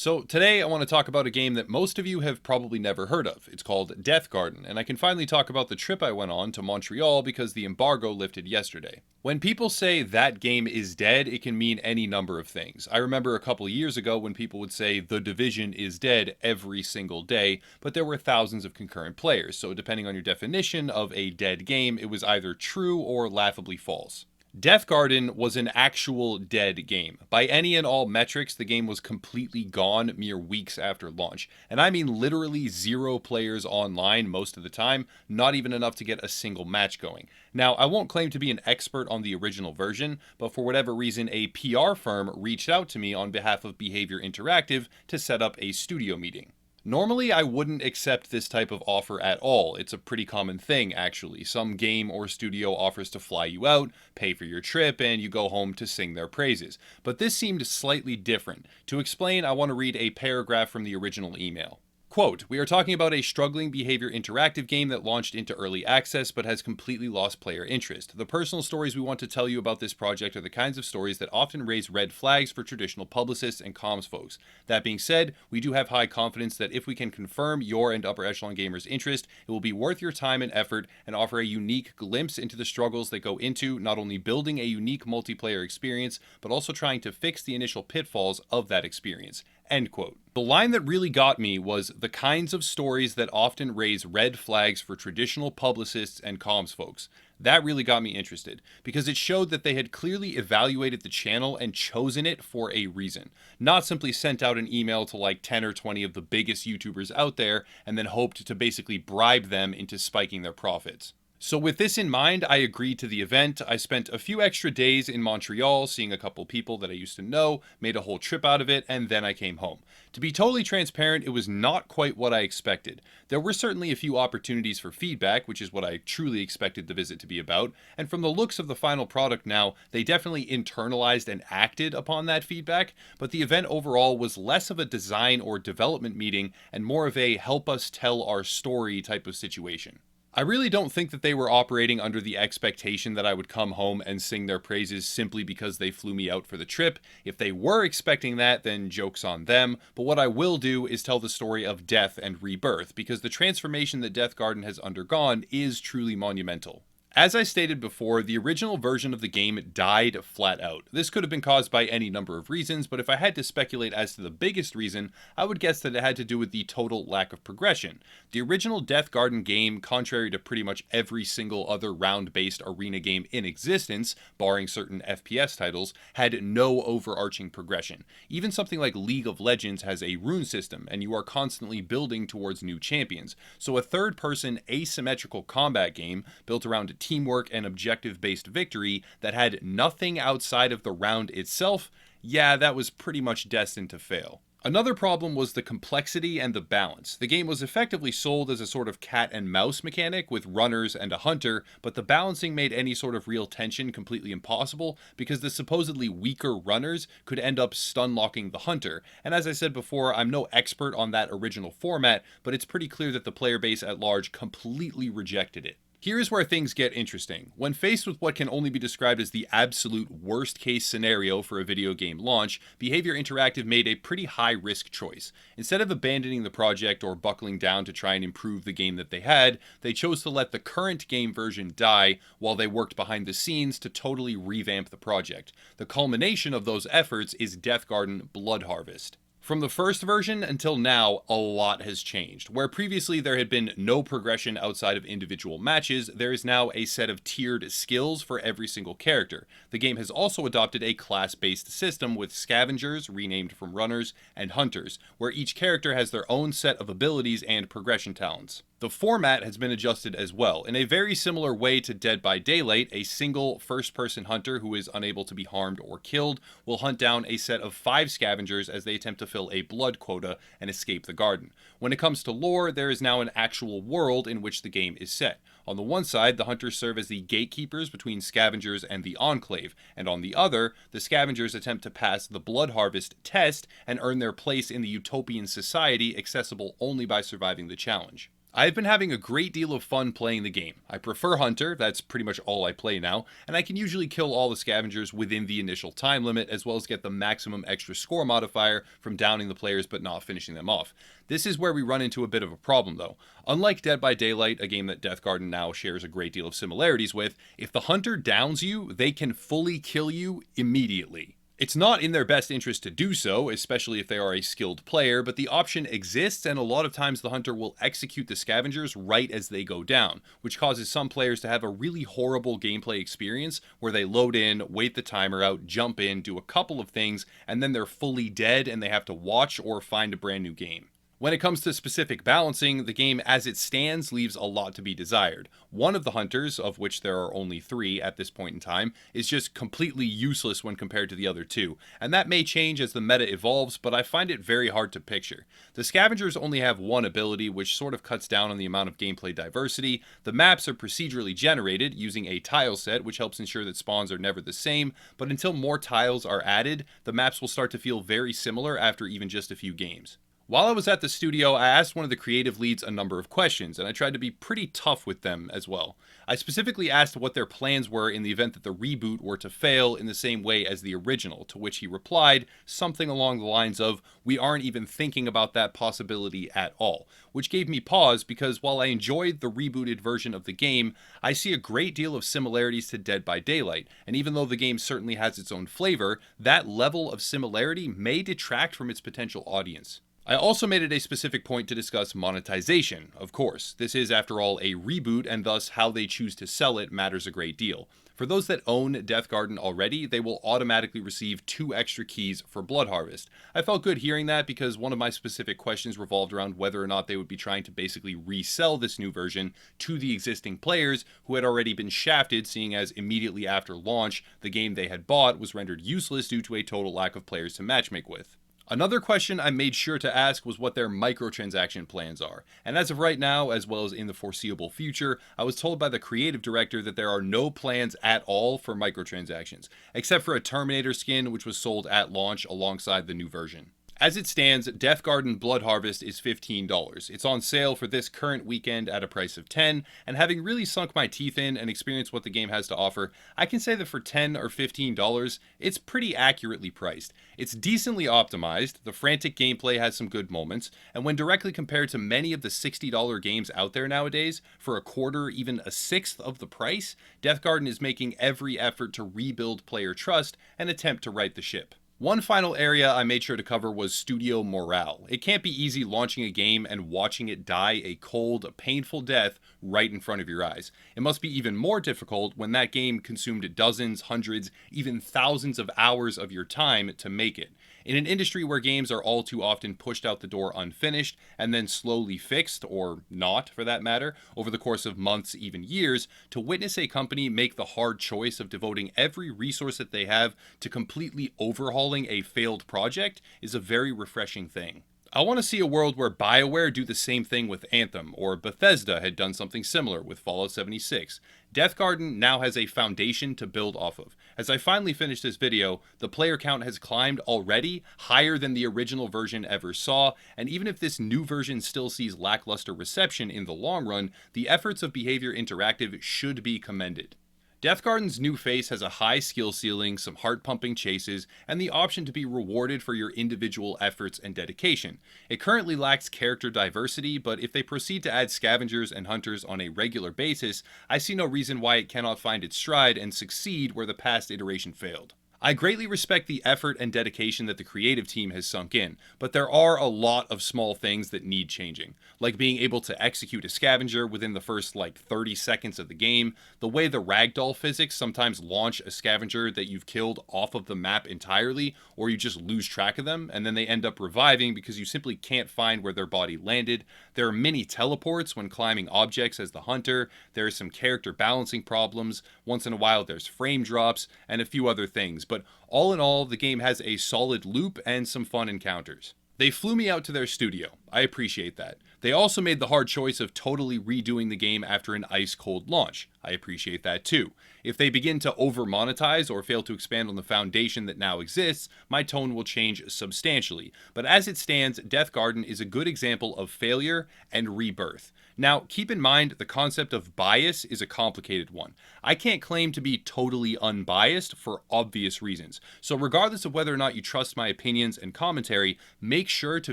So today I want to talk about a game that most of you have probably never heard of. It's called Deathgarden, and I can finally talk about the trip I went on to Montreal because the embargo lifted yesterday. When people say that game is dead, it can mean any number of things. I remember a couple years ago when people would say The Division is dead every single day, but there were thousands of concurrent players, so depending on your definition of a dead game, it was either true or laughably false. Deathgarden was an actual dead game. By any and all metrics, the game was completely gone mere weeks after launch. And I mean literally 0 players online most of the time, not even enough to get a single match going. Now, I won't claim to be an expert on the original version, but for whatever reason, a PR firm reached out to me on behalf of Behavior Interactive to set up a studio meeting. Normally, I wouldn't accept this type of offer at all. It's a pretty common thing, actually. Some game or studio offers to fly you out, pay for your trip, and you go home to sing their praises. But this seemed slightly different. To explain, I want to read a paragraph from the original email. Quote, "We are talking about a struggling Behavior Interactive game that launched into early access but has completely lost player interest. The personal stories we want to tell you about this project are the kinds of stories that often raise red flags for traditional publicists and comms folks. That being said, we do have high confidence that if we can confirm your and Upper Echelon Gamers' interest, it will be worth your time and effort and offer a unique glimpse into the struggles that go into not only building a unique multiplayer experience, but also trying to fix the initial pitfalls of that experience." End quote. The line that really got me was the kinds of stories that often raise red flags for traditional publicists and comms folks. That really got me interested, because it showed that they had clearly evaluated the channel and chosen it for a reason. Not simply sent out an email to like 10 or 20 of the biggest YouTubers out there and then hoped to basically bribe them into spiking their profits. So with this in mind, I agreed to the event. I spent a few extra days in Montreal seeing a couple people that I used to know, made a whole trip out of it, and then I came home. To be totally transparent, it was not quite what I expected. There were certainly a few opportunities for feedback, which is what I truly expected the visit to be about, and from the looks of the final product now, they definitely internalized and acted upon that feedback, but the event overall was less of a design or development meeting and more of a help us tell our story type of situation. I really don't think that they were operating under the expectation that I would come home and sing their praises simply because they flew me out for the trip. If they were expecting that, then joke's on them. But what I will do is tell the story of death and rebirth, because the transformation that Deathgarden has undergone is truly monumental. As I stated before, the original version of the game died flat out. This could have been caused by any number of reasons, but if I had to speculate as to the biggest reason, I would guess that it had to do with the total lack of progression. The original Deathgarden game, contrary to pretty much every single other round-based arena game in existence, barring certain FPS titles, had no overarching progression. Even something like League of Legends has a rune system, and you are constantly building towards new champions. So a third-person asymmetrical combat game built around teamwork and objective-based victory that had nothing outside of the round itself, yeah, that was pretty much destined to fail. Another problem was the complexity and the balance. The game was effectively sold as a sort of cat and mouse mechanic with runners and a hunter, but the balancing made any sort of real tension completely impossible because the supposedly weaker runners could end up stun-locking the hunter. And as I said before, I'm no expert on that original format, but it's pretty clear that the player base at large completely rejected it. Here's where things get interesting. When faced with what can only be described as the absolute worst case scenario for a video game launch, Behavior Interactive made a pretty high risk choice. Instead of abandoning the project or buckling down to try and improve the game that they had, they chose to let the current game version die while they worked behind the scenes to totally revamp the project. The culmination of those efforts is Deathgarden Bloodharvest. From the first version until now, a lot has changed. Where previously there had been no progression outside of individual matches, there is now a set of tiered skills for every single character. The game has also adopted a class-based system with scavengers, renamed from runners, and hunters, where each character has their own set of abilities and progression talents. The format has been adjusted as well. In a very similar way to Dead by Daylight, a single first-person hunter who is unable to be harmed or killed will hunt down a set of 5 scavengers as they attempt to fill a blood quota and escape the garden. When it comes to lore, there is now an actual world in which the game is set. On the one side, the hunters serve as the gatekeepers between scavengers and the Enclave, and on the other, the scavengers attempt to pass the Bloodharvest test and earn their place in the utopian society accessible only by surviving the challenge. I've been having a great deal of fun playing the game. I prefer Hunter, that's pretty much all I play now, and I can usually kill all the scavengers within the initial time limit, as well as get the maximum extra score modifier from downing the players but not finishing them off. This is where we run into a bit of a problem though. Unlike Dead by Daylight, a game that Deathgarden now shares a great deal of similarities with, if the Hunter downs you, they can fully kill you immediately. It's not in their best interest to do so, especially if they are a skilled player, but the option exists, and a lot of times the Hunter will execute the scavengers right as they go down, which causes some players to have a really horrible gameplay experience where they load in, wait the timer out, jump in, do a couple of things, and then they're fully dead and they have to watch or find a brand new game. When it comes to specific balancing, the game as it stands leaves a lot to be desired. One of the hunters, of which there are only 3 at this point in time, is just completely useless when compared to the other 2, and that may change as the meta evolves, but I find it very hard to picture. The scavengers only have one ability, which sort of cuts down on the amount of gameplay diversity. The maps are procedurally generated using a tile set, which helps ensure that spawns are never the same, but until more tiles are added, the maps will start to feel very similar after even just a few games. While I was at the studio, I asked one of the creative leads a number of questions, and I tried to be pretty tough with them as well. I specifically asked what their plans were in the event that the reboot were to fail in the same way as the original, to which he replied something along the lines of, "We aren't even thinking about that possibility at all," which gave me pause because while I enjoyed the rebooted version of the game, I see a great deal of similarities to Dead by Daylight, and even though the game certainly has its own flavor, that level of similarity may detract from its potential audience. I also made it a specific point to discuss monetization, of course. This is, after all, a reboot, and thus how they choose to sell it matters a great deal. For those that own Deathgarden already, they will automatically receive 2 extra keys for Bloodharvest. I felt good hearing that because one of my specific questions revolved around whether or not they would be trying to basically resell this new version to the existing players who had already been shafted, seeing as immediately after launch, the game they had bought was rendered useless due to a total lack of players to matchmake with. Another question I made sure to ask was what their microtransaction plans are, and as of right now, as well as in the foreseeable future, I was told by the creative director that there are no plans at all for microtransactions, except for a Terminator skin which was sold at launch alongside the new version. As it stands, Deathgarden Bloodharvest is $15. It's on sale for this current weekend at a price of $10, and having really sunk my teeth in and experienced what the game has to offer, I can say that for $10 or $15, it's pretty accurately priced. It's decently optimized, the frantic gameplay has some good moments, and when directly compared to many of the $60 games out there nowadays, for a quarter, even a sixth of the price, Deathgarden is making every effort to rebuild player trust and attempt to right the ship. One final area I made sure to cover was studio morale. It can't be easy launching a game and watching it die a cold, painful death right in front of your eyes. It must be even more difficult when that game consumed dozens, hundreds, even thousands of hours of your time to make it. In an industry where games are all too often pushed out the door unfinished and then slowly fixed, or not for that matter, over the course of months, even years, to witness a company make the hard choice of devoting every resource that they have to completely overhauling a failed project is a very refreshing thing. I want to see a world where BioWare do the same thing with Anthem, or Bethesda had done something similar with Fallout 76. Deathgarden now has a foundation to build off of. As I finally finish this video, the player count has climbed already higher than the original version ever saw, and even if this new version still sees lackluster reception in the long run, the efforts of Behavior Interactive should be commended. Deathgarden's new face has a high skill ceiling, some heart-pumping chases, and the option to be rewarded for your individual efforts and dedication. It currently lacks character diversity, but if they proceed to add scavengers and hunters on a regular basis, I see no reason why it cannot find its stride and succeed where the past iteration failed. I greatly respect the effort and dedication that the creative team has sunk in, but there are a lot of small things that need changing, like being able to execute a scavenger within the first 30 seconds of the game, the way the ragdoll physics sometimes launch a scavenger that you've killed off of the map entirely, or you just lose track of them, and then they end up reviving because you simply can't find where their body landed. There are mini teleports when climbing objects as the hunter, there are some character balancing problems, once in a while there's frame drops, and a few other things. But all in all, the game has a solid loop and some fun encounters. They flew me out to their studio. I appreciate that. They also made the hard choice of totally redoing the game after an ice-cold launch. I appreciate that too. If they begin to over-monetize or fail to expand on the foundation that now exists, my tone will change substantially. But as it stands, Deathgarden is a good example of failure and rebirth. Now, keep in mind the concept of bias is a complicated one. I can't claim to be totally unbiased for obvious reasons. So regardless of whether or not you trust my opinions and commentary, make sure to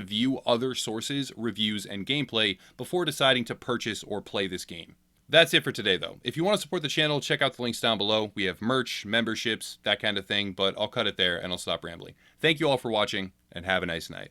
view other sources, reviews, and gameplay before deciding to purchase or play this game. That's it for today though. If you want to support the channel, check out the links down below. We have merch, memberships, that kind of thing, but I'll cut it there and I'll stop rambling. Thank you all for watching and have a nice night.